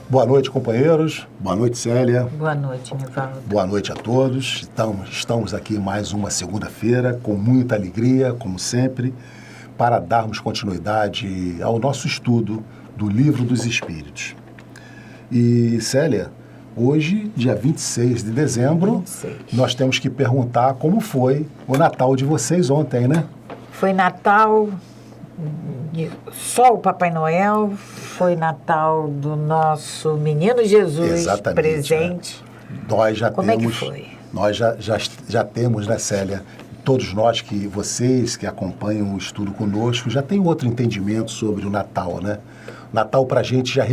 Boa noite, companheiros. Boa noite, Célia. Boa noite, Nivaldo. Boa noite a todos. Estamos aqui mais uma segunda-feira, com muita alegria, como sempre, para darmos continuidade ao nosso estudo do Livro dos Espíritos. E, Célia, hoje, dia 26 de dezembro, 26. Nós temos que perguntar como foi o Natal de vocês ontem, né? Foi Natal, só o Papai Noel, foi Natal do nosso Menino Jesus. Exatamente, presente. Né? Nós já como temos, é que foi? Nós já temos, né, Célia? Todos nós vocês que acompanham o estudo conosco, já tem outro entendimento sobre o Natal, né? O Natal para a gente já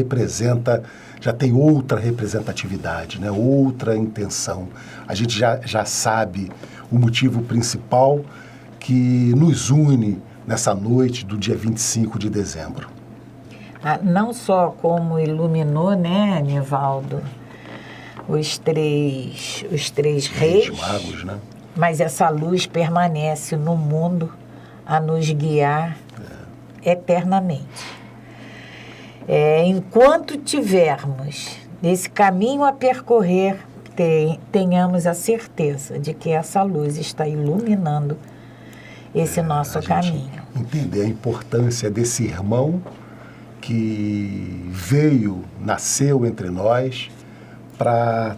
tem outra representatividade, né? Outra intenção. A gente já sabe o motivo principal que nos une nessa noite do dia 25 de dezembro. Não só como iluminou, né, Nivaldo, os três reis, magos, né? Mas essa luz permanece no mundo a nos guiar eternamente. Enquanto tivermos esse caminho a percorrer, tenhamos a certeza de que essa luz está iluminando esse nosso caminho. Entender a importância desse irmão que nasceu entre nós para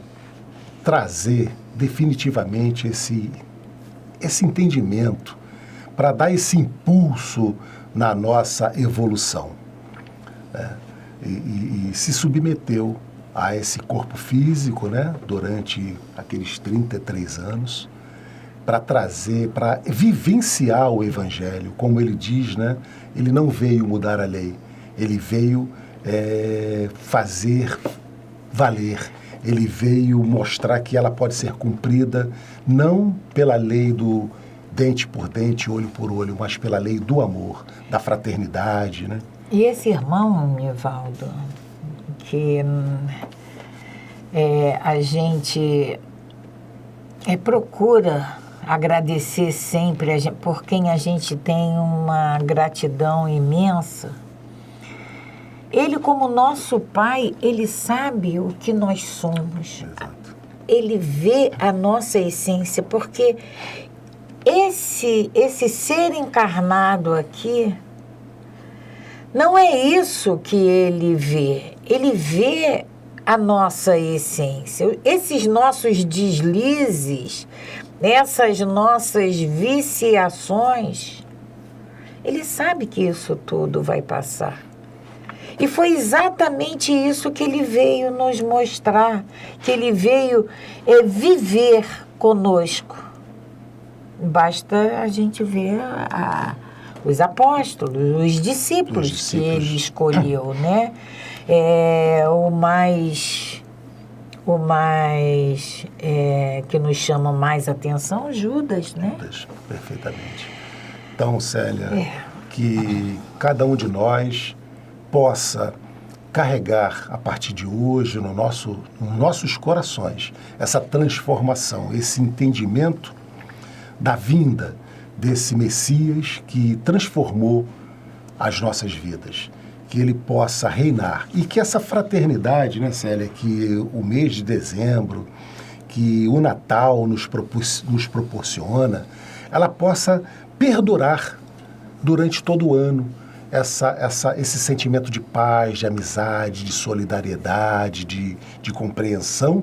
trazer definitivamente esse entendimento, para dar esse impulso na nossa evolução. E se submeteu a esse corpo físico, né, durante aqueles 33 anos, para vivenciar o Evangelho, como ele diz, né? Ele não veio mudar a lei, ele veio fazer valer, ele veio mostrar que ela pode ser cumprida não pela lei do dente por dente, olho por olho, mas pela lei do amor, da fraternidade, né? E esse irmão, Nivaldo, que a gente procura agradecer sempre por quem a gente tem uma gratidão imensa. Ele, como nosso pai, ele sabe o que nós somos. Exato. Ele vê a nossa essência, porque esse ser encarnado aqui, não é isso que ele vê. Ele vê a nossa essência. Esses nossos deslizes, essas nossas viciações, ele sabe que isso tudo vai passar. E foi exatamente isso que ele veio nos mostrar, que ele veio viver conosco. Basta a gente ver os apóstolos, os discípulos que ele escolheu, né? O mais que nos chama mais atenção, Judas, né? Judas, perfeitamente. Então, Célia, que cada um de nós possa carregar a partir de hoje nos nossos corações essa transformação, esse entendimento da vinda desse Messias que transformou as nossas vidas, que ele possa reinar e que essa fraternidade, né, Célia, que o mês de dezembro, que o Natal nos proporciona, ela possa perdurar durante todo o ano, esse sentimento de paz, de amizade, de solidariedade, de compreensão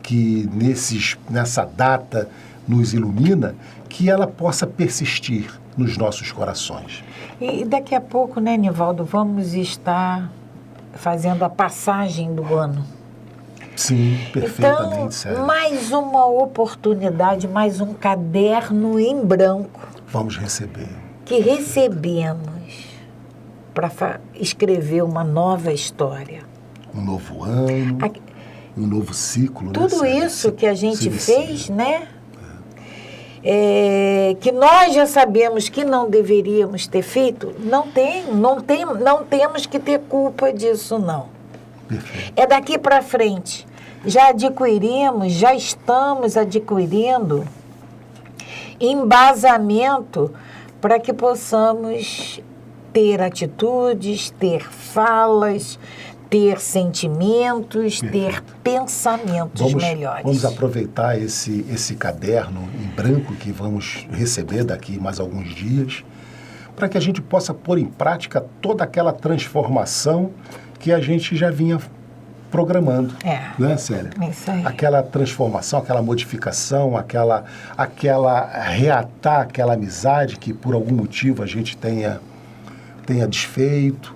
que nessa data nos ilumina, que ela possa persistir nos nossos corações. E daqui a pouco, né, Nivaldo, vamos estar fazendo a passagem do ano. Sim, perfeitamente, então, sério. Mais uma oportunidade, mais um caderno em branco. Vamos receber. Que recebemos para escrever uma nova história. Um novo ano, um novo ciclo. Tudo, né, isso que a gente fez, né? Que nós já sabemos que não deveríamos ter feito, não temos que ter culpa disso, não. Perfeito. É daqui para frente. Já estamos adquirindo embasamento para que possamos ter atitudes, ter falas, ter sentimentos, ter pensamentos melhores. Vamos aproveitar esse caderno em branco que vamos receber daqui mais alguns dias, para que a gente possa pôr em prática toda aquela transformação que a gente já vinha programando. Né, Célia? É isso aí. Aquela transformação, aquela modificação, aquela reatar aquela amizade que por algum motivo a gente tenha desfeito.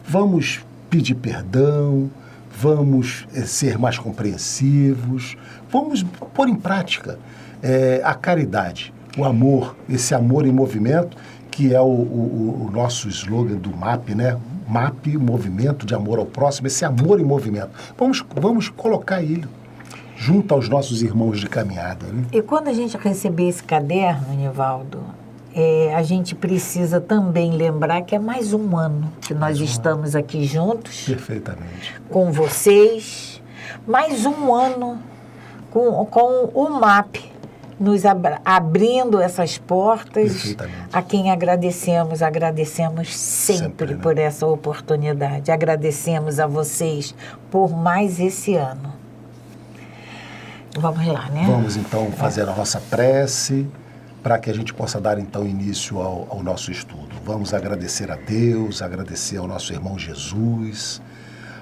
Vamos pedir perdão, vamos ser mais compreensivos, vamos pôr em prática a caridade, o amor, esse amor em movimento, que é o nosso slogan do MAP, né? MAP, Movimento de Amor ao Próximo, esse amor em movimento. Vamos colocar ele junto aos nossos irmãos de caminhada. Né? E quando a gente receber esse caderno, Nivaldo, a gente precisa também lembrar que é mais um ano que nós estamos aqui juntos. Perfeitamente. Com vocês. Mais um ano com o MAP nos abrindo essas portas. A quem agradecemos sempre, né? Por essa oportunidade. Agradecemos a vocês por mais esse ano. Vamos lá, né? Vamos então fazer a nossa prece para que a gente possa dar então início ao nosso estudo. Vamos agradecer a Deus, agradecer ao nosso irmão Jesus,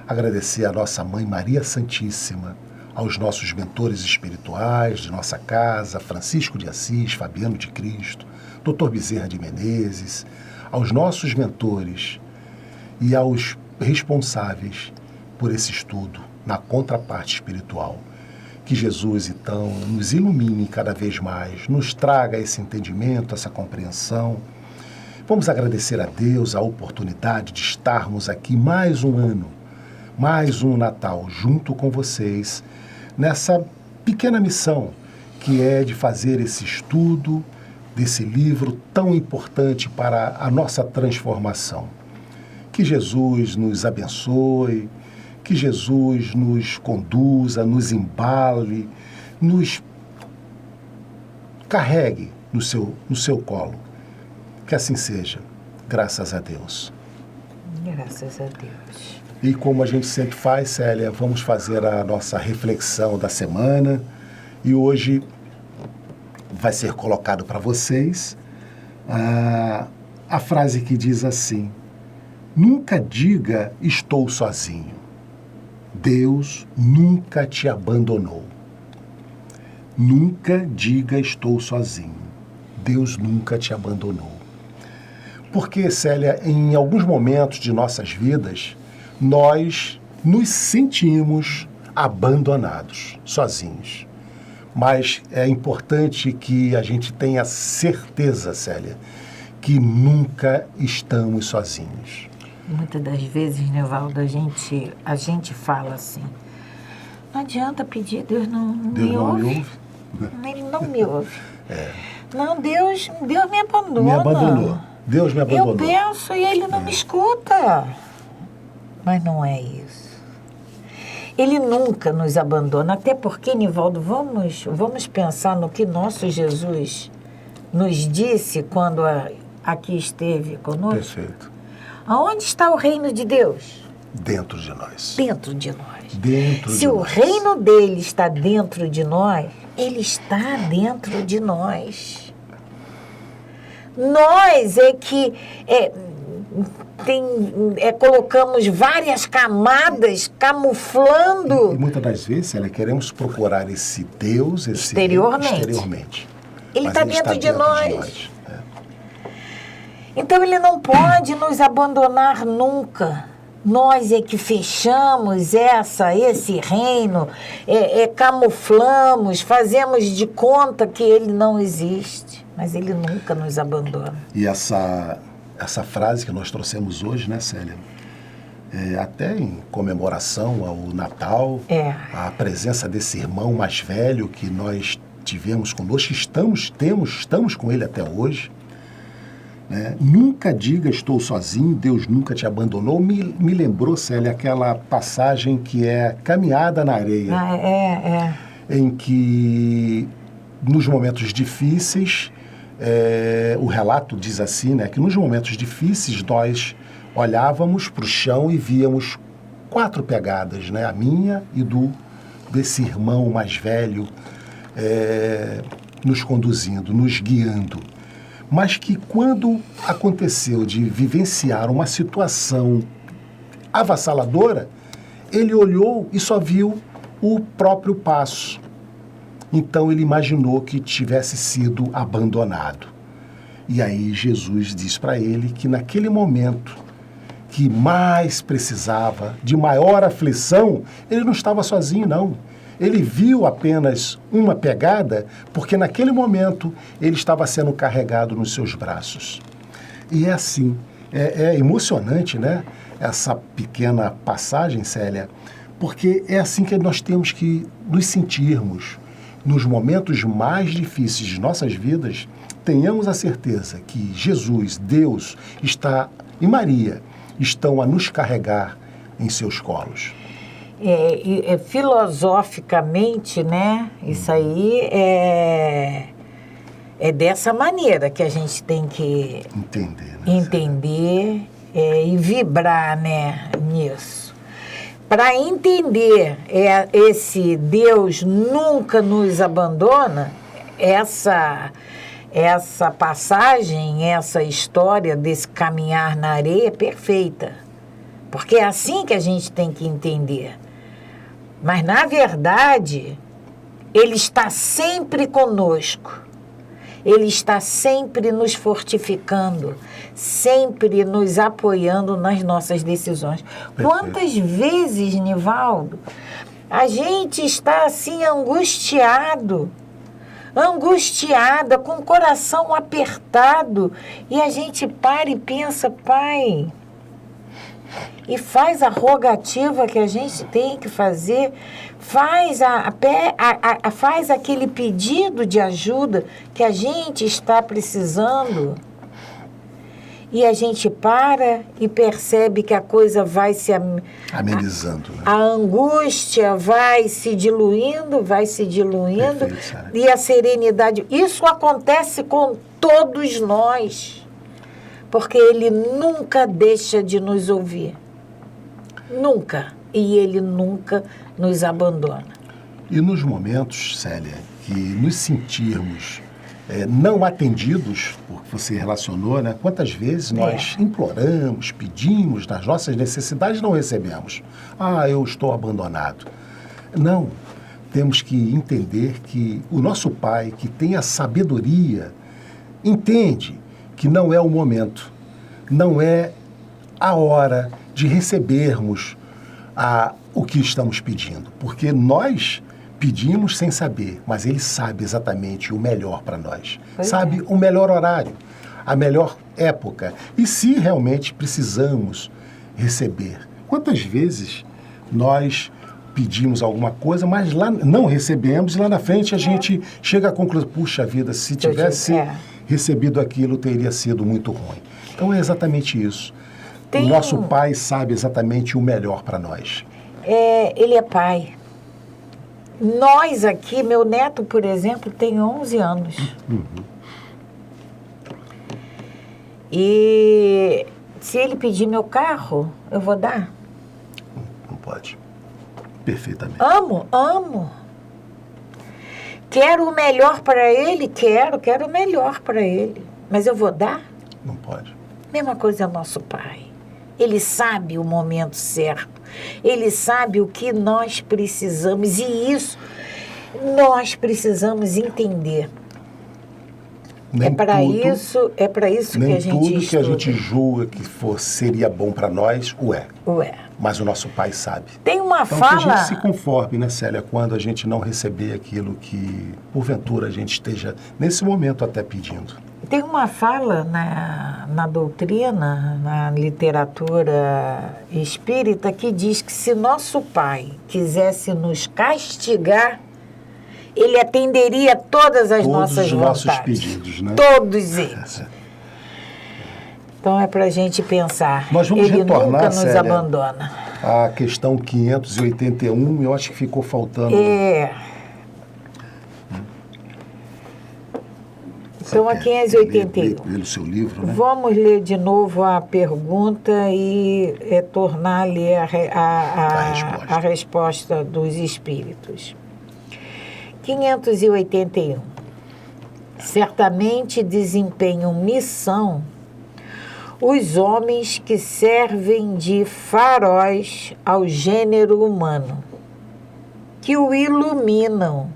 agradecer à nossa Mãe Maria Santíssima, aos nossos mentores espirituais de nossa casa, Francisco de Assis, Fabiano de Cristo, Dr. Bezerra de Menezes, aos nossos mentores e aos responsáveis por esse estudo na contraparte espiritual. Que Jesus, então, nos ilumine cada vez mais, nos traga esse entendimento, essa compreensão. Vamos agradecer a Deus a oportunidade de estarmos aqui mais um ano, mais um Natal, junto com vocês, nessa pequena missão que é de fazer esse estudo desse livro tão importante para a nossa transformação. Que Jesus nos abençoe, que Jesus nos conduza, nos embale, nos carregue no seu colo. Que assim seja, graças a Deus. Graças a Deus. E como a gente sempre faz, Célia, vamos fazer a nossa reflexão da semana. E hoje vai ser colocado para vocês a frase que diz assim: nunca diga estou sozinho. Deus nunca te abandonou. Nunca diga estou sozinho. Deus nunca te abandonou. Porque, Célia, em alguns momentos de nossas vidas, nós nos sentimos abandonados, sozinhos. Mas é importante que a gente tenha certeza, Célia, que nunca estamos sozinhos. Muitas das vezes, Nivaldo, a gente fala assim, não adianta pedir, Deus não me ouve. Ele não me ouve. Não, Deus me abandona. Me abandonou. Deus me abandonou. Eu penso e Ele não me escuta. Mas não é isso. Ele nunca nos abandona, até porque, Nivaldo, vamos pensar no que nosso Jesus nos disse quando aqui esteve conosco. Perfeito. Aonde está o reino de Deus? Dentro de nós. Dentro de nós. Se o reino dele está dentro de nós, ele está dentro de nós. Nós é que colocamos várias camadas camuflando. E muitas das vezes, queremos procurar esse Deus, esse exteriormente. Ele está dentro de nós. Então ele não pode nos abandonar nunca. Nós é que fechamos esse reino, camuflamos, fazemos de conta que ele não existe, mas ele nunca nos abandona. E essa frase que nós trouxemos hoje, né, Célia? Até em comemoração ao Natal, a presença desse irmão mais velho que nós tivemos conosco, estamos com ele até hoje. Nunca diga estou sozinho, Deus nunca te abandonou. Me lembrou, Célia, aquela passagem que é Caminhada na Areia. Em que, nos momentos difíceis, o relato diz assim, né, que nos momentos difíceis nós olhávamos para o chão e víamos 4 pegadas, né? A minha e desse irmão mais velho, nos conduzindo, nos guiando. Mas que quando aconteceu de vivenciar uma situação avassaladora, ele olhou e só viu o próprio passo. Então ele imaginou que tivesse sido abandonado. E aí Jesus diz para ele que naquele momento que mais precisava, de maior aflição, ele não estava sozinho, não. Ele viu apenas uma pegada, porque naquele momento ele estava sendo carregado nos seus braços. E é assim, é emocionante, né? Essa pequena passagem, Célia, porque é assim que nós temos que nos sentirmos nos momentos mais difíceis de nossas vidas. Tenhamos a certeza que Jesus, Deus, e Maria estão a nos carregar em seus colos. Filosoficamente, né? Isso aí é dessa maneira que a gente tem que entender e vibrar, né, nisso. Para entender esse Deus nunca nos abandona, essa passagem, essa história desse caminhar na areia é perfeita. Porque é assim que a gente tem que entender. Mas, na verdade, Ele está sempre conosco. Ele está sempre nos fortificando, sempre nos apoiando nas nossas decisões. Perfeito. Quantas vezes, Nivaldo, a gente está assim angustiada, com o coração apertado, e a gente para e pensa, Pai, e faz a rogativa que a gente tem que fazer, faz aquele pedido de ajuda que a gente está precisando. E a gente para e percebe que a coisa vai se amenizando, né? A angústia vai se diluindo. Perfeito, e a serenidade. Isso acontece com todos nós, porque Ele nunca deixa de nos ouvir. Nunca. E Ele nunca nos abandona. E nos momentos, Célia, que nos sentirmos não atendidos, porque você relacionou, né? Quantas vezes nós imploramos, pedimos, nas nossas necessidades não recebemos. Eu estou abandonado. Não. Temos que entender que o nosso Pai, que tem a sabedoria, entende que não é o momento, não é a hora de recebermos o que estamos pedindo, porque nós pedimos sem saber, mas Ele sabe exatamente o melhor para nós, sabe o melhor horário, a melhor época, e se realmente precisamos receber. Quantas vezes nós pedimos alguma coisa, mas lá não recebemos, e lá na frente a gente chega à conclusão, puxa vida, se tivesse recebido aquilo, teria sido muito ruim. Então é exatamente isso. O nosso Pai sabe exatamente o melhor para nós. Ele é Pai. Nós aqui, meu neto, por exemplo, tem 11 anos. Uhum. E se ele pedir meu carro, eu vou dar? Não pode. Perfeitamente. Amo. Quero o melhor para ele? Quero o melhor para ele. Mas eu vou dar? Não pode. Mesma coisa é o nosso Pai. Ele sabe o momento certo. Ele sabe o que nós precisamos. E isso nós precisamos entender. É para isso que a gente tudo que estuda. A gente julga que seria bom para nós, o é. Mas o nosso Pai sabe. Tem uma então, fala... que a gente se conforme, né, Célia, quando a gente não receber aquilo que, porventura, a gente esteja, nesse momento, até pedindo. Tem uma fala na doutrina, na literatura espírita, que diz que se nosso Pai quisesse nos castigar, Ele atenderia todas as nossas vontades. Todos os nossos pedidos, né? Todos eles. Então é para a gente pensar. Nós vamos Ele retornar, nunca nos Célia, abandona. A questão 581, eu acho que ficou faltando... Então, a 581. Pelo seu livro, né? Vamos ler de novo a pergunta e tornar a ler a resposta dos espíritos. 581. Certamente desempenham missão os homens que servem de faróis ao gênero humano, que o iluminam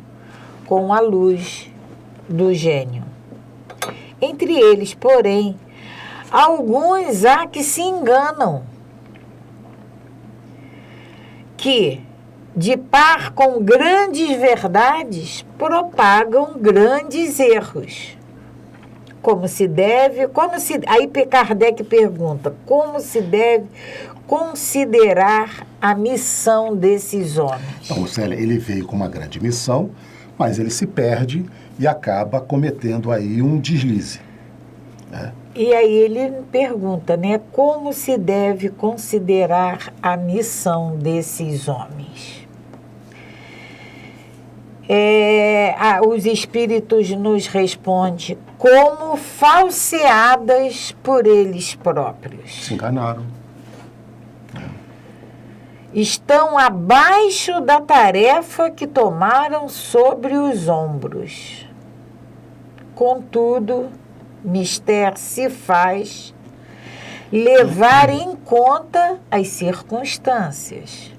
com a luz do gênio. Entre eles, porém, alguns há que se enganam, que, de par com grandes verdades, propagam grandes erros. Aí Kardec pergunta, como se deve considerar a missão desses homens? Então, Célia, ele veio com uma grande missão, mas ele se perde e acaba cometendo aí um deslize, né? E aí ele pergunta, né, como se deve considerar a missão desses homens? Os espíritos nos respondem como falseadas por eles próprios. Se enganaram. Estão abaixo da tarefa que tomaram sobre os ombros. Contudo, mister se faz levar em conta as circunstâncias.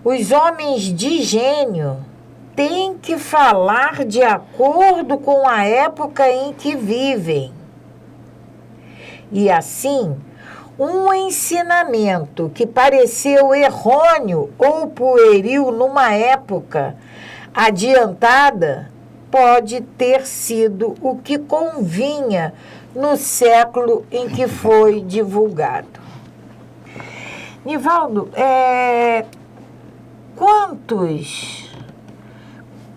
Os homens de gênio têm que falar de acordo com a época em que vivem. E assim, um ensinamento que pareceu errôneo ou pueril numa época adiantada pode ter sido o que convinha no século em que foi divulgado. Nivaldo,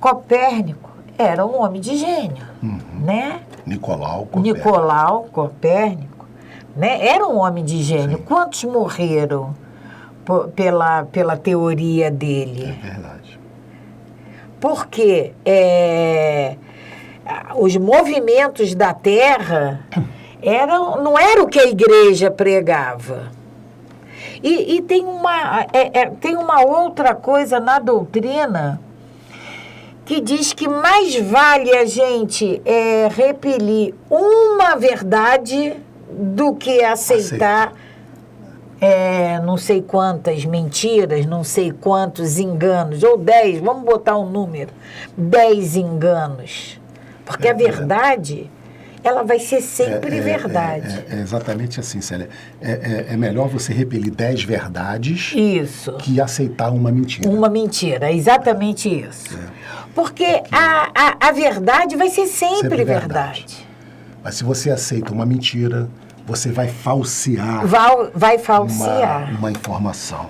Copérnico era um homem de gênio, né? Nicolau Copérnico, né? Era um homem de gênio. Sim. Quantos morreram pela teoria dele? É verdade. Porque os movimentos da Terra não era o que a igreja pregava. E tem uma outra coisa na doutrina que diz que mais vale a gente repelir uma verdade do que aceitar não sei quantas mentiras, não sei quantos enganos, ou 10, vamos botar um número, 10 enganos. Porque a verdade, ela vai ser sempre verdade. É exatamente assim, Célia. É melhor você repelir 10 verdades isso. Que aceitar uma mentira. Uma mentira, exatamente isso. Porque a verdade vai ser sempre verdade. Mas se você aceita uma mentira, você vai falsear. Vai falsear. Uma informação.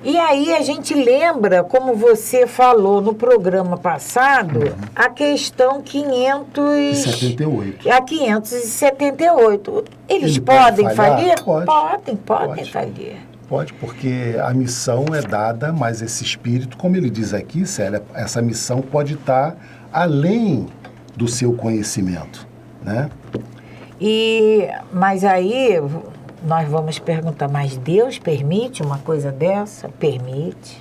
E aí a gente lembra, como você falou no programa passado, a questão 578. A 578. Eles podem falir? Podem falir. Pode, porque a missão é dada, mas esse espírito, como ele diz aqui, Célia, essa missão pode estar além do seu conhecimento, né? Mas aí nós vamos perguntar, mas Deus permite uma coisa dessa? Permite.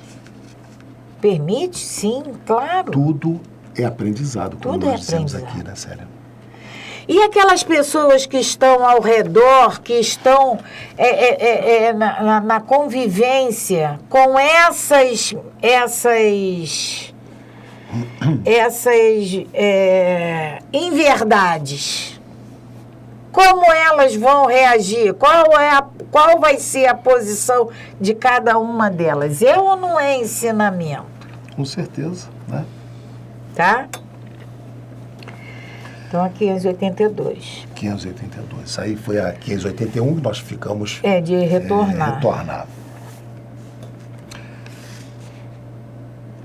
Permite, sim, claro. Tudo é aprendizado, como nós dizemos aqui, né, Célia? E aquelas pessoas que estão ao redor, que estão na convivência com essas inverdades, como elas vão reagir? Qual vai ser a posição de cada uma delas? É ou não é ensinamento? Com certeza, né? Tá? Então, a 582. 582. Isso aí foi a 581 que nós ficamos... de retornar.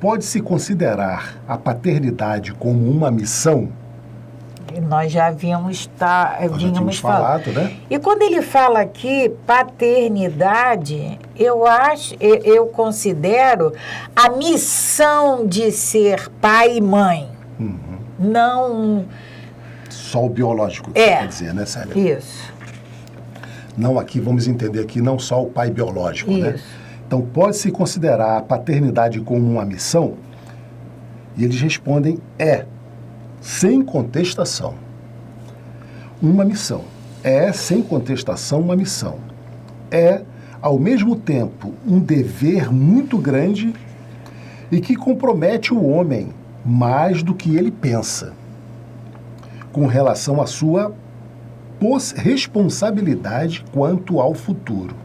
Pode-se considerar a paternidade como uma missão? Nós já havíamos tínhamos falado, né? E quando ele fala aqui paternidade, eu considero a missão de ser pai e mãe. só o biológico, que você quer dizer, né, Célia? Isso. Não aqui, vamos entender aqui, não só o pai biológico, Isso. né? Então, pode-se considerar a paternidade como uma missão? E eles respondem, sem contestação. Uma missão. Sem contestação, uma missão. Ao mesmo tempo, um dever muito grande e que compromete o homem mais do que ele pensa, com relação à sua responsabilidade quanto ao futuro.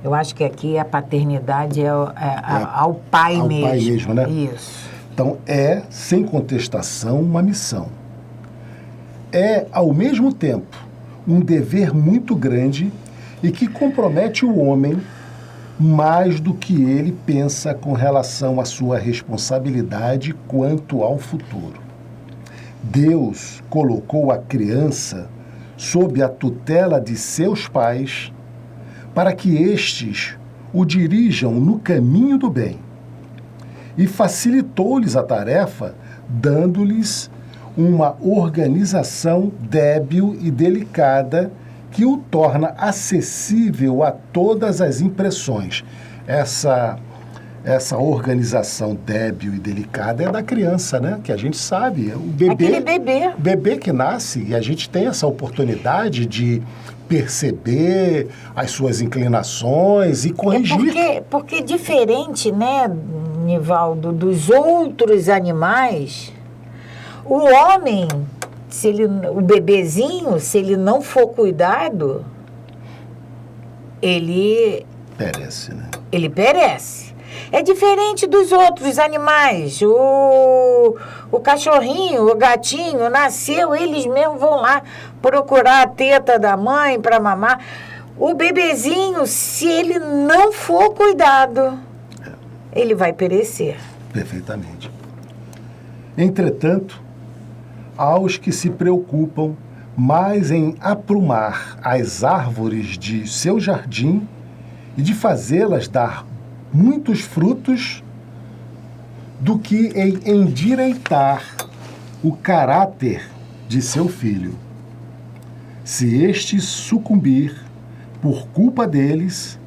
Eu acho que aqui a paternidade ao pai ao mesmo. Pai mesmo, né? Isso. Então, sem contestação, uma missão. Ao mesmo tempo, um dever muito grande e que compromete o homem mais do que ele pensa com relação à sua responsabilidade quanto ao futuro. Deus colocou a criança sob a tutela de seus pais para que estes o dirijam no caminho do bem e facilitou-lhes a tarefa, dando-lhes uma organização débil e delicada que o torna acessível a todas as impressões. Essa organização débil e delicada é da criança, né? Que a gente sabe, o bebê, Aquele bebê que nasce, e a gente tem essa oportunidade de perceber as suas inclinações e corrigir. Porque diferente, né, Nivaldo, dos outros animais, o homem, o bebezinho, se ele não for cuidado, ele perece, né? Ele perece. É diferente dos outros animais. O cachorrinho, o gatinho, nasceu, eles mesmos vão lá procurar a teta da mãe para mamar. O bebezinho, se ele não for cuidado, ele vai perecer. Perfeitamente. Entretanto, aos que se preocupam mais em aprumar as árvores de seu jardim e de fazê-las dar muitos frutos do que em endireitar o caráter de seu filho. Se este sucumbir por culpa deles,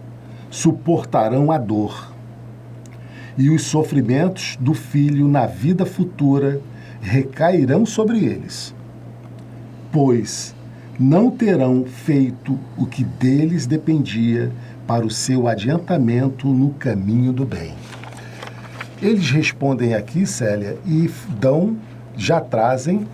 suportarão a dor e os sofrimentos do filho na vida futura recairão sobre eles, pois não terão feito o que deles dependia para o seu adiantamento no caminho do bem. Eles respondem aqui, Célia, e já trazem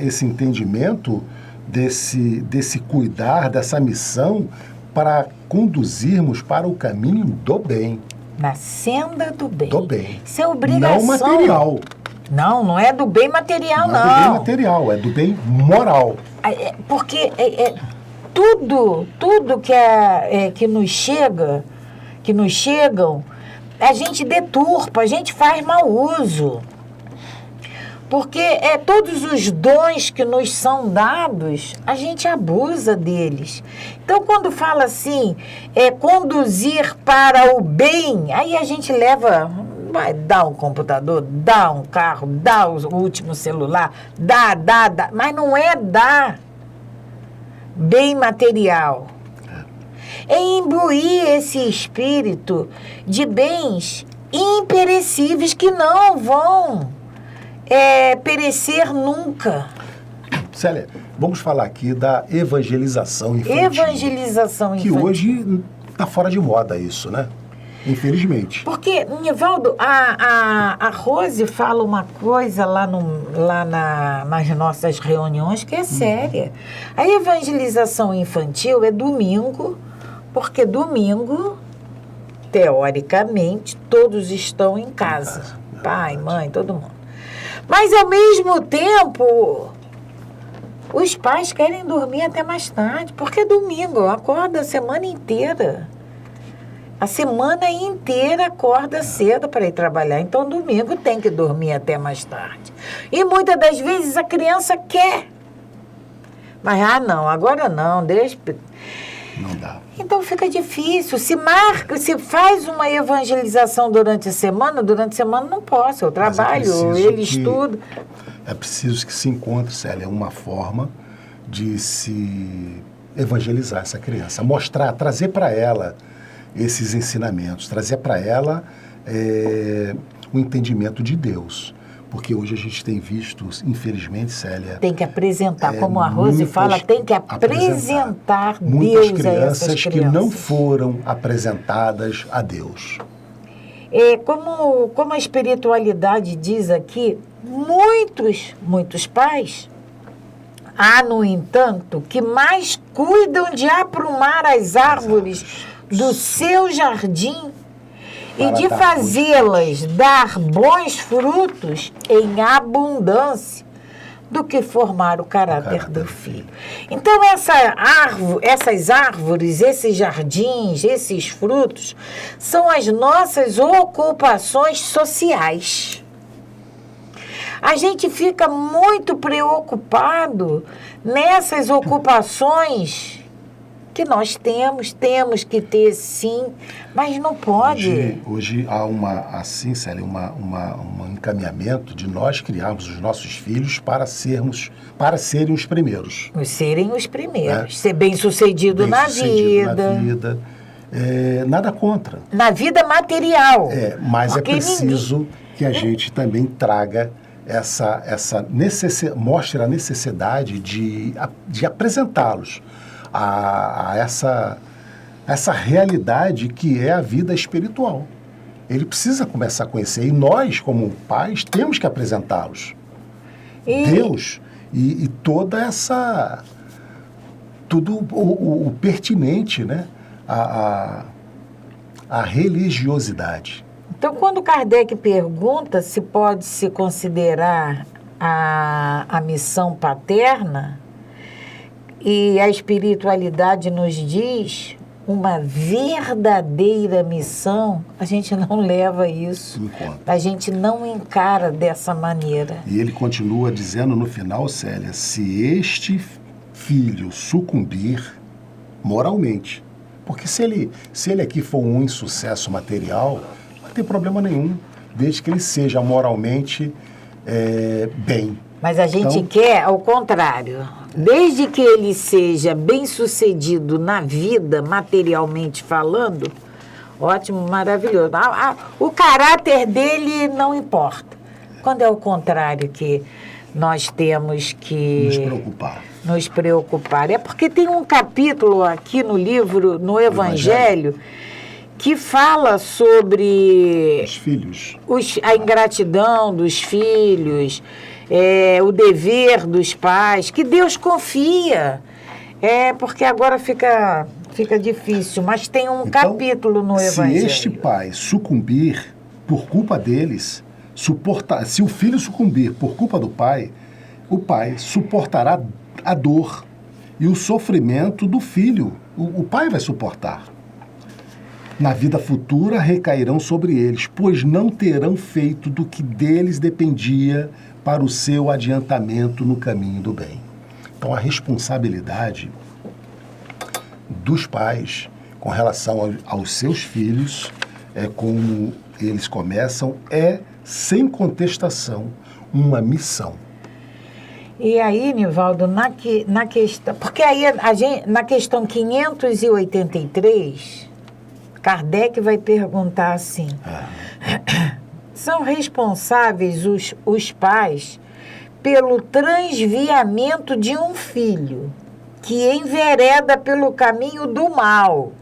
esse entendimento desse cuidar, dessa missão para conduzirmos para o caminho do bem. Na senda do bem. Do bem. Isso é obrigação. Não material. Não é do bem material, não. Não é do bem material, é do bem moral. Porque tudo que nos chegam, a gente deturpa, a gente faz mau uso. Porque todos os dons que nos são dados, a gente abusa deles. Então, quando fala assim, conduzir para o bem, aí a gente vai dar um computador, dá um carro, dá o último celular, dá, mas não é dar bem material. É imbuir esse espírito de bens imperecíveis que não vão perecer nunca. Célia, vamos falar aqui da evangelização infantil. Evangelização infantil. Que hoje está fora de moda isso, né? Infelizmente. Porque, Nivaldo, a Rose fala uma coisa nas nossas reuniões que é séria. A evangelização infantil é domingo, porque domingo, teoricamente, todos estão em casa. Pai, mãe, todo mundo. Mas, ao mesmo tempo, os pais querem dormir até mais tarde, porque domingo acorda a semana inteira. A semana inteira acorda cedo para ir trabalhar. Então, domingo tem que dormir até mais tarde. E muitas das vezes a criança quer. Mas, não, agora não, deixa... Não dá. Então fica difícil. Se faz uma evangelização durante a semana não posso. Eu trabalho, ele estuda. É preciso que se encontre, Célia, uma forma de se evangelizar essa criança, mostrar, trazer para ela esses ensinamentos, trazer para ela o entendimento de Deus. Porque hoje a gente tem visto, infelizmente, Célia... Tem que apresentar, como a Rose fala, tem que apresentar Deus muitas crianças a essas crianças que não foram apresentadas a Deus. Como a espiritualidade diz aqui, muitos pais, há, no entanto, que mais cuidam de aprumar as árvores do seu jardim e de fazê-las dar bons frutos em abundância do que formar o caráter do filho. Então, essas árvores, esses jardins, esses frutos, são as nossas ocupações sociais. A gente fica muito preocupado nessas ocupações que nós temos que ter, sim, mas não pode. Hoje há Célia, um encaminhamento de nós criarmos os nossos filhos para serem os primeiros. Serem os primeiros, ser bem-sucedido na vida. Nada contra. Na vida material. Mas é preciso que a gente também traga mostre a necessidade de apresentá-los a essa realidade que é a vida espiritual. Ele precisa começar a conhecer, e nós, como pais, temos que apresentá-los. Deus e toda tudo o pertinente, né? A religiosidade. Então, quando Kardec pergunta se pode se considerar a missão paterna, e a espiritualidade nos diz uma verdadeira missão, a gente não leva isso, a gente não encara dessa maneira. E ele continua dizendo no final, Célia, se este filho sucumbir moralmente, porque se ele aqui for um insucesso material, não tem problema nenhum, desde que ele seja moralmente bem. Mas a gente quer ao contrário. Desde que ele seja bem-sucedido na vida, materialmente falando, ótimo, maravilhoso. O caráter dele não importa. Quando é o contrário que nós temos que nos preocupar. É porque tem um capítulo aqui no livro, no Evangelho, que fala sobre os filhos, a ingratidão dos filhos, o dever dos pais, que Deus confia. Porque agora fica difícil, mas tem um capítulo no Evangelho. Se este pai sucumbir por culpa deles, se o filho sucumbir por culpa do pai, o pai suportará a dor e o sofrimento do filho. O pai vai suportar. Na vida futura recairão sobre eles, pois não terão feito do que deles dependia para o seu adiantamento no caminho do bem. Então, a responsabilidade dos pais com relação aos seus filhos, como eles começam, sem contestação, uma missão. E aí, Nivaldo, na questão... Porque aí, na questão 583, Kardec vai perguntar assim... São responsáveis os pais pelo transviamento de um filho que envereda pelo caminho do mal,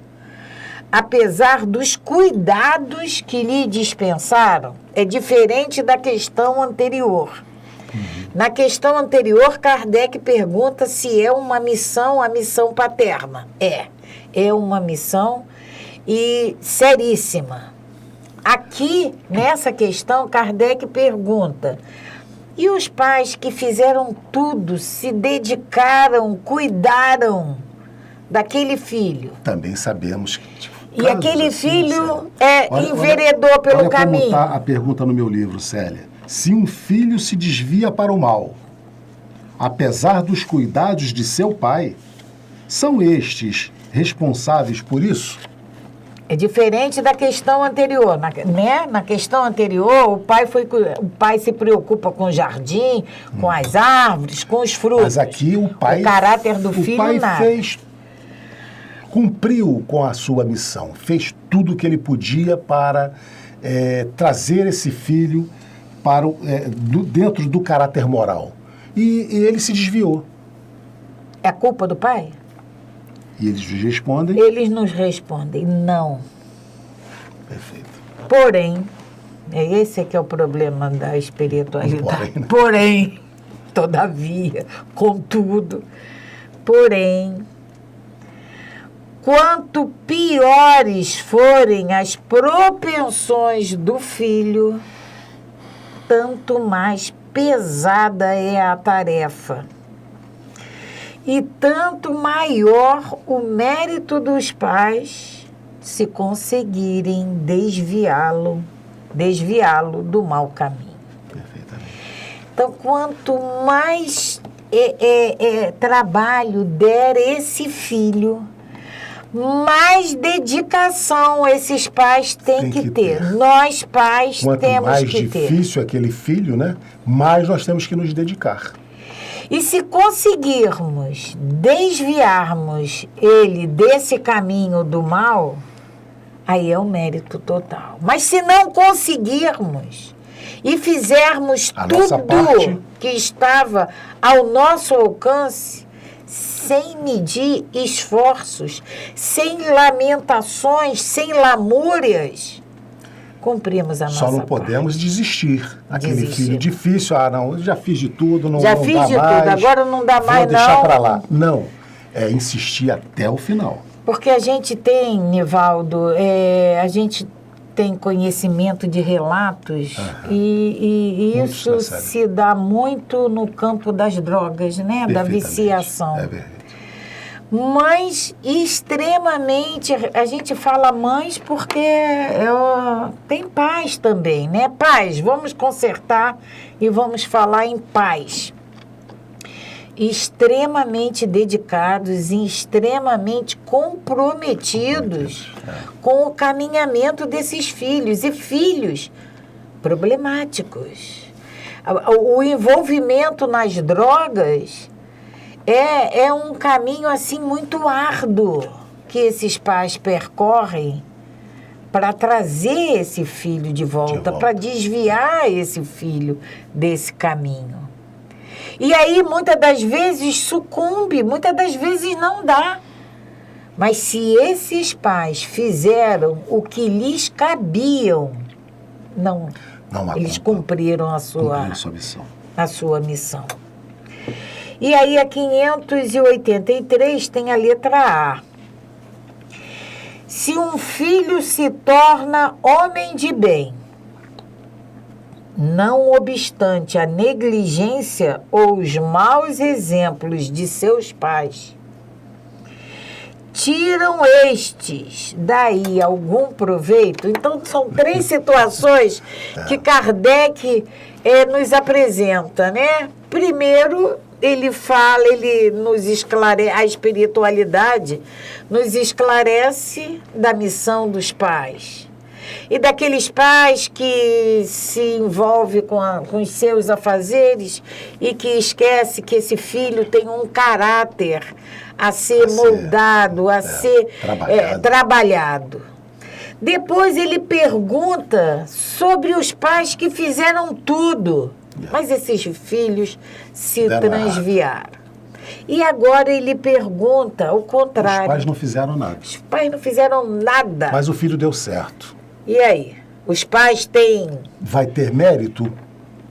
apesar dos cuidados que lhe dispensaram? É diferente da questão anterior. Na questão anterior, Kardec pergunta se é uma missão, a missão paterna. É uma missão seríssima. Aqui, nessa questão, Kardec pergunta: e os pais que fizeram tudo, se dedicaram, cuidaram daquele filho? Também sabemos que... E aquele filho enveredou pelo caminho. Olha como está a pergunta no meu livro, Célia. Se um filho se desvia para o mal, apesar dos cuidados de seu pai, são estes responsáveis por isso? É diferente da questão anterior, né? Na questão anterior, o pai se preocupa com o jardim, com as árvores, com os frutos. Mas aqui o pai... O caráter do filho, o pai nada. cumpriu com a sua missão, fez tudo o que ele podia para trazer esse filho para dentro do caráter moral. E ele se desviou. É culpa do pai? E eles respondem... Eles nos respondem, não. Perfeito. Porém, esse é que é o problema da espiritualidade. Porém, todavia, contudo, porém, quanto piores forem as propensões do filho, tanto mais pesada é a tarefa. E tanto maior o mérito dos pais se conseguirem desviá-lo do mau caminho. Perfeitamente. Então, quanto mais trabalho der esse filho, mais dedicação esses pais têm que ter. Nós, pais, Quanto temos mais que ter. difícil aquele filho, né? Mais nós temos que nos dedicar. E se conseguirmos desviarmos ele desse caminho do mal, aí é o mérito total. Mas se não conseguirmos e fizermos tudo que estava ao nosso alcance, sem medir esforços, sem lamentações, sem lamúrias, cumprimos a nossa parte. Só não podemos desistir. Aquele filho difícil, não, eu já fiz de tudo, não já não fiz dá de mais, tudo, agora não dá mais, vou deixar para lá. Não, é insistir até o final. Porque a gente tem, Nivaldo, a gente tem conhecimento de relatos e isso se dá muito no campo das drogas, né? Da viciação. É verdade. Mães extremamente, a gente fala mães porque tem pais também, né? Pais, vamos consertar e vamos falar em pais. Extremamente dedicados e extremamente comprometidos com o caminhamento desses filhos e filhos problemáticos. O envolvimento nas drogas é um caminho assim muito árduo que esses pais percorrem para trazer esse filho de volta. Para desviar esse filho desse caminho. E aí, muitas das vezes, sucumbe, muitas das vezes não dá. Mas se esses pais fizeram o que lhes cabiam, eles cumpriram a sua missão. E aí, a 583 tem a letra A. Se um filho se torna homem de bem, não obstante a negligência ou os maus exemplos de seus pais, tiram estes daí algum proveito? Então, são 3 situações que Kardec nos apresenta, né? Primeiro, ele nos esclarece, a espiritualidade nos esclarece da missão dos pais. E daqueles pais que se envolvem com os seus afazeres e que esquece que esse filho tem um caráter a ser moldado, a ser trabalhado. Depois ele pergunta sobre os pais que fizeram tudo, mas esses filhos se transviaram. E agora ele pergunta o contrário. Os pais não fizeram nada. Os pais não fizeram nada. Mas o filho deu certo. E aí? Os pais têm... Vai ter mérito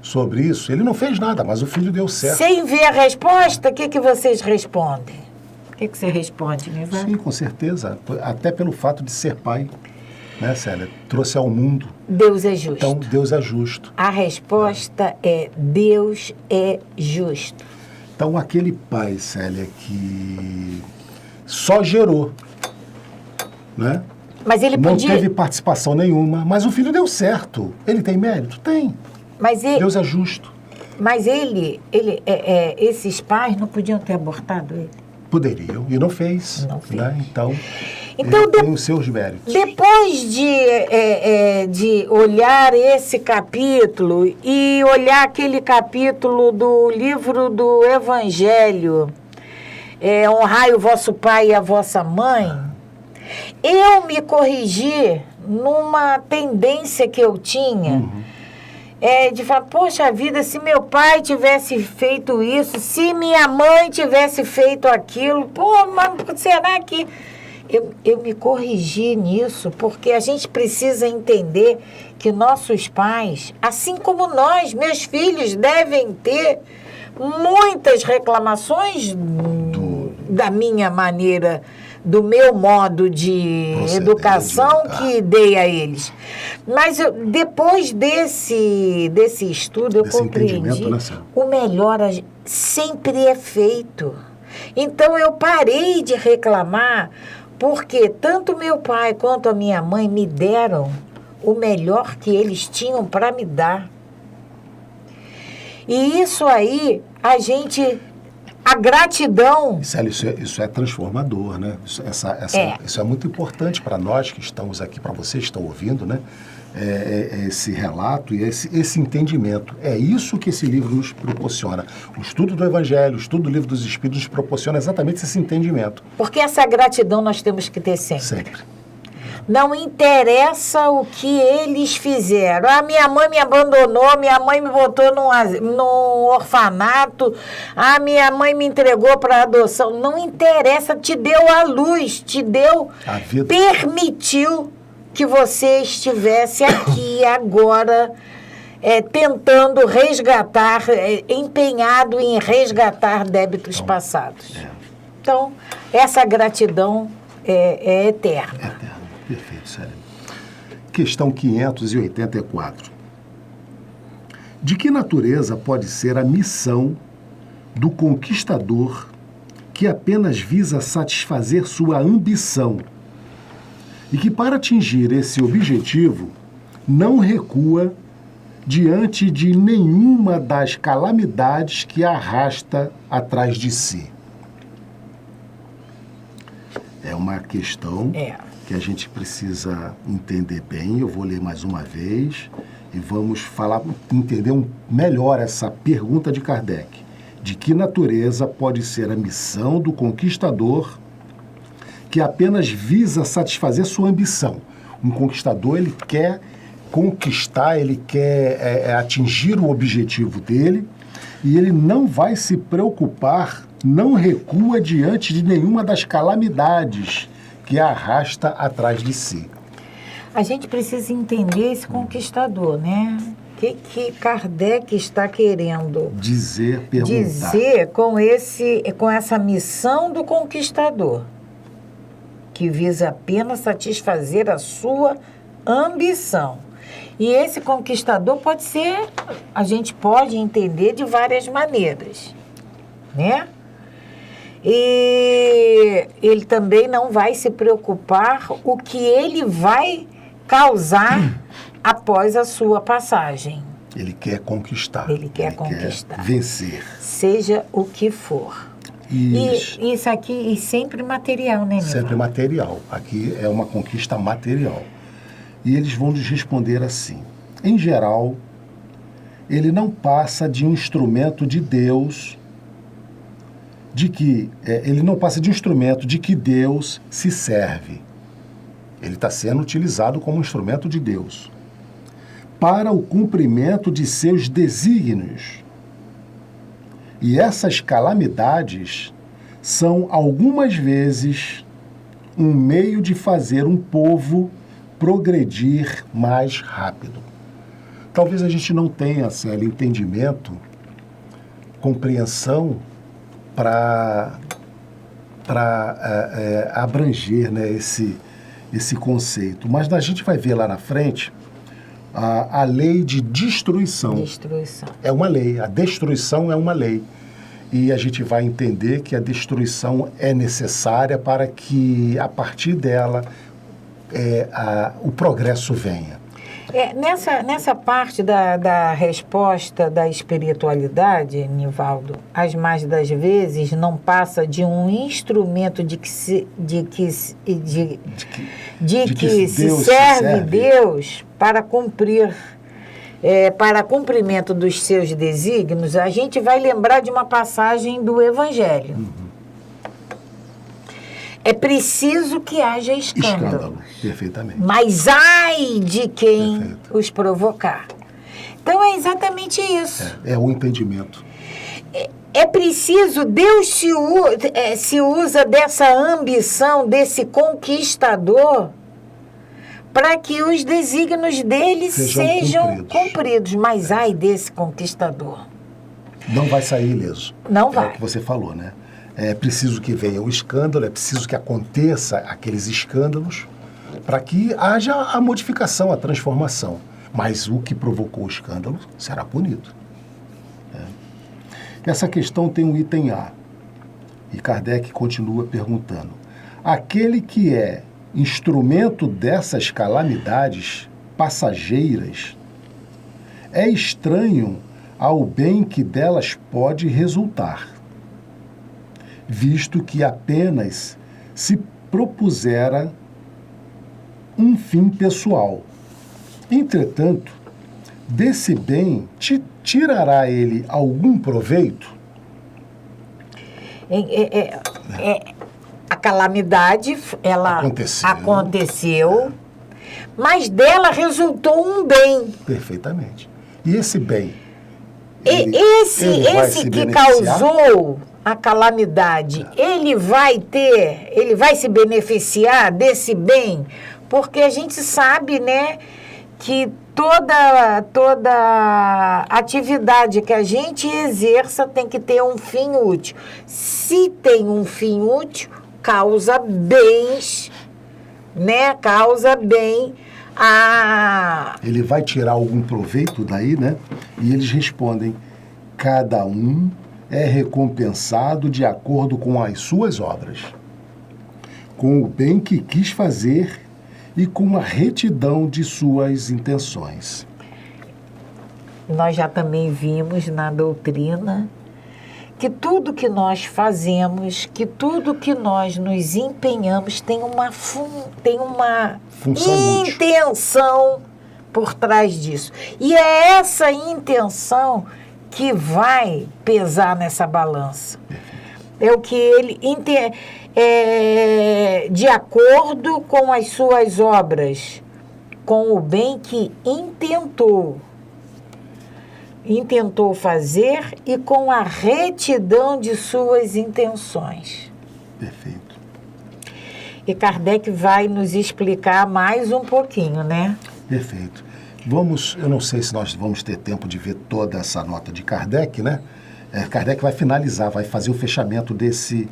sobre isso? Ele não fez nada, mas o filho deu certo. Sem ver a resposta, o que vocês respondem? O que você responde, Nivaldo? Sim, com certeza. Até pelo fato de ser pai, né, Célia? Trouxe ao mundo. Deus é justo. Então, Deus é justo. A resposta é Deus é justo. Então, aquele pai, Célia, que só gerou, né? Mas ele não teve participação nenhuma, mas o filho deu certo. Ele tem mérito? Tem. Mas Deus é justo. Mas esses pais não podiam ter abortado ele? Poderiam, e não fez. Não fez. Né? Então Então, tem os seus méritos. Depois de olhar esse capítulo e olhar aquele capítulo do livro do Evangelho, honrai o vosso pai e a vossa mãe, eu me corrigi numa tendência que eu tinha, de falar, poxa vida, se meu pai tivesse feito isso, se minha mãe tivesse feito aquilo, pô, mas será que... Eu me corrigi nisso, porque a gente precisa entender que nossos pais, assim como nós, meus filhos, devem ter muitas reclamações da minha maneira, do meu modo de educação que dei a eles. Mas depois desse estudo, eu compreendi, o melhor sempre é feito. Então, eu parei de reclamar, porque tanto meu pai quanto a minha mãe me deram o melhor que eles tinham para me dar. E isso aí, a gratidão... Isso é transformador, né? Isso é muito importante para nós que estamos aqui, para vocês que estão ouvindo, né? Esse relato e esse entendimento. É isso que esse livro nos proporciona. O estudo do Evangelho, o estudo do Livro dos Espíritos nos proporciona exatamente esse entendimento. Porque essa gratidão nós temos que ter sempre. Sempre. Não interessa o que eles fizeram. Ah, minha mãe me abandonou, minha mãe me botou num orfanato, ah, minha mãe me entregou para adoção. Não interessa, te deu a luz, te deu, a vida. Permitiu que você estivesse aqui agora, tentando resgatar, empenhado em resgatar débitos passados. Então, essa gratidão é eterna. Eterna. Perfeito, Célia. Questão 584. De que natureza pode ser a missão do conquistador que apenas visa satisfazer sua ambição e que, para atingir esse objetivo, não recua diante de nenhuma das calamidades que arrasta atrás de si? É uma questão que a gente precisa entender bem. Eu vou ler mais uma vez e vamos entender melhor essa pergunta de Kardec. De que natureza pode ser a missão do conquistador que apenas visa satisfazer sua ambição? Um conquistador, ele quer conquistar, ele quer atingir o objetivo dele e ele não vai se preocupar, não recua diante de nenhuma das calamidades que arrasta atrás de si. A gente precisa entender esse conquistador, né? O que Kardec está querendo dizer com essa missão do conquistador, que visa apenas satisfazer a sua ambição. E esse conquistador a gente pode entender de várias maneiras, né? E ele também não vai se preocupar o que ele vai causar após a sua passagem. Ele quer conquistar. Ele quer vencer. Seja o que for. E isso aqui é sempre material, né, Nilton? Sempre material. Aqui é uma conquista material. E eles vão nos responder assim. Em geral, ele não passa de um instrumento de Deus, ele não passa de um instrumento de que Deus se serve. Ele está sendo utilizado como instrumento de Deus para o cumprimento de seus desígnios. E essas calamidades são, algumas vezes, um meio de fazer um povo progredir mais rápido. Talvez a gente não tenha, Célia, entendimento, compreensão para abranger, né, esse conceito. Mas a gente vai ver lá na frente a lei de destruição. Destruição. É uma lei. A destruição é uma lei. E a gente vai entender que a destruição é necessária para que, a partir dela, o progresso venha. Nessa parte da resposta da espiritualidade, Nivaldo, as mais das vezes não passa de um instrumento de que se serve Deus para cumprir, para cumprimento dos seus desígnios. A gente vai lembrar de uma passagem do Evangelho. É preciso que haja escândalo. Perfeitamente. Mas ai de quem os provocar. Então é exatamente isso. É o entendimento. É preciso, Deus se usa dessa ambição, desse conquistador, para que os desígnios dele sejam cumpridos. Mas ai desse conquistador. Não vai sair ileso. Não vai. É o que você falou, né? É preciso que venha o escândalo, é preciso que aconteça aqueles escândalos para que haja a modificação, a transformação. Mas o que provocou o escândalo será punido. Essa questão tem um item A. E Kardec continua perguntando. Aquele que é instrumento dessas calamidades passageiras é estranho ao bem que delas pode resultar, visto que apenas se propusera um fim pessoal. Entretanto, desse bem tirará ele algum proveito? A calamidade, ela aconteceu, mas dela resultou um bem. Perfeitamente. E esse bem? Esse que causou a calamidade, ele vai se beneficiar desse bem, porque a gente sabe, né, que toda atividade que a gente exerça tem que ter um fim útil. Se tem um fim útil, causa bens, né? Causa bem a... Ele vai tirar algum proveito daí, né? E eles respondem, cada um é recompensado de acordo com as suas obras, com o bem que quis fazer e com a retidão de suas intenções. Nós já também vimos na doutrina que tudo que nós fazemos, que tudo que nós nos empenhamos tem uma função intenção útil por trás disso. E é essa intenção que vai pesar nessa balança. É o que ele... de acordo com as suas obras, com o bem que intentou fazer e com a retidão de suas intenções. Perfeito. E Kardec vai nos explicar mais um pouquinho, né? Perfeito. Eu não sei se nós vamos ter tempo de ver toda essa nota de Kardec, né? Kardec vai finalizar, vai fazer o fechamento desse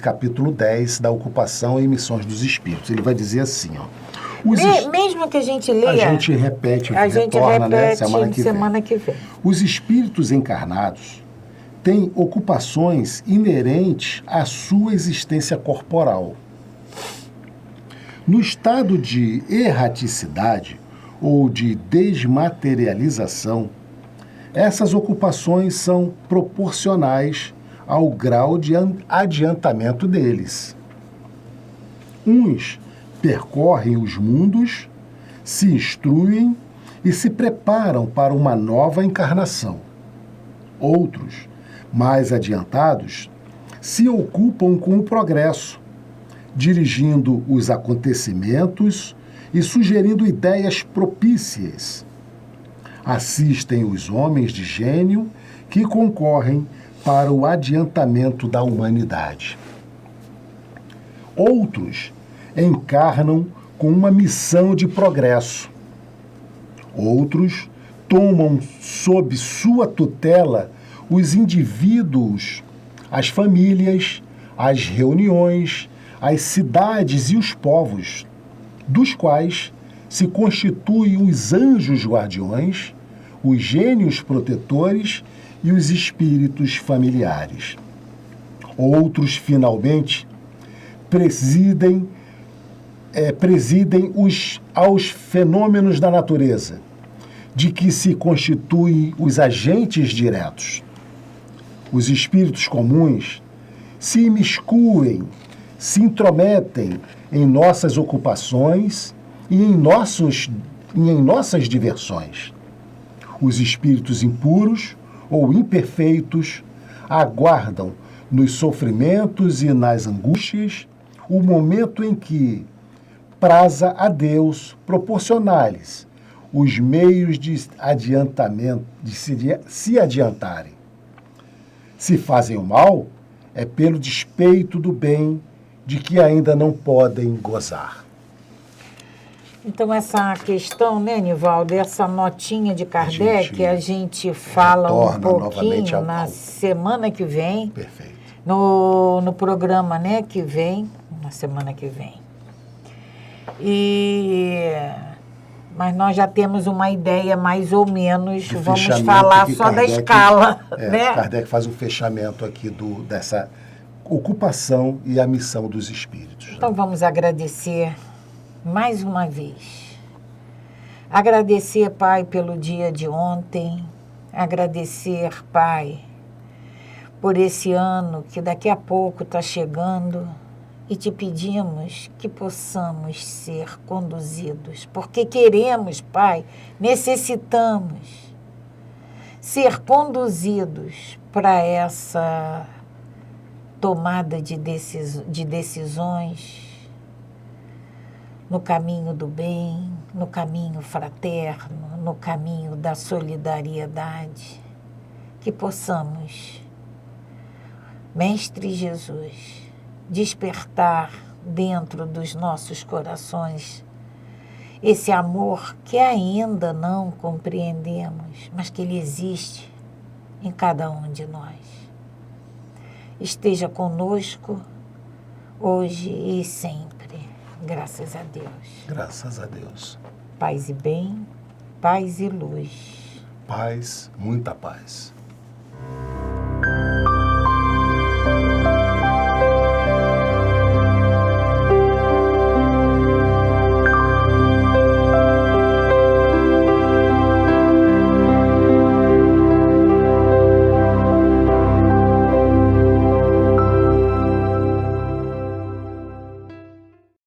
capítulo 10 da ocupação e missões dos espíritos. Ele vai dizer assim, ó. Mesmo que a gente leia... A gente repete, retorna, né? Semana que vem. Os espíritos encarnados têm ocupações inerentes à sua existência corporal. No estado de erraticidade ou de desmaterialização, essas ocupações são proporcionais ao grau de adiantamento deles. Uns percorrem os mundos, se instruem e se preparam para uma nova encarnação. Outros, mais adiantados, se ocupam com o progresso, dirigindo os acontecimentos e sugerindo ideias propícias. Assistem os homens de gênio que concorrem para o adiantamento da humanidade. Outros encarnam com uma missão de progresso. Outros tomam sob sua tutela os indivíduos, as famílias, as reuniões, as cidades e os povos, dos quais se constituem os anjos guardiões, os gênios protetores e os espíritos familiares. Outros, finalmente, presidem presidem aos fenômenos da natureza, de que se constituem os agentes diretos. Os espíritos comuns se imiscuem, se intrometem em nossas ocupações e em nossas diversões. Os espíritos impuros ou imperfeitos aguardam nos sofrimentos e nas angústias o momento em que praza a Deus proporcionar-lhes os meios de adiantamento, de se adiantarem. Se fazem o mal, é pelo despeito do bem de que ainda não podem gozar. Então, essa questão, né, Nivaldo, essa notinha de Kardec, a gente fala um pouquinho na semana que vem. Perfeito. No programa, né, que vem, na semana que vem. Mas nós já temos uma ideia mais ou menos, vamos falar só da escala. Né? Kardec faz um fechamento aqui dessa ocupação e a missão dos espíritos. Então vamos agradecer mais uma vez. Agradecer, Pai, pelo dia de ontem. Agradecer, Pai, por esse ano que daqui a pouco está chegando. E te pedimos que possamos ser conduzidos, porque queremos, Pai, necessitamos ser conduzidos para essa tomada de decisões no caminho do bem, no caminho fraterno, no caminho da solidariedade. Que possamos, Mestre Jesus, despertar dentro dos nossos corações esse amor que ainda não compreendemos, mas que ele existe em cada um de nós. Esteja conosco hoje e sempre, graças a Deus. Graças a Deus. Paz e bem, paz e luz. Paz, muita paz.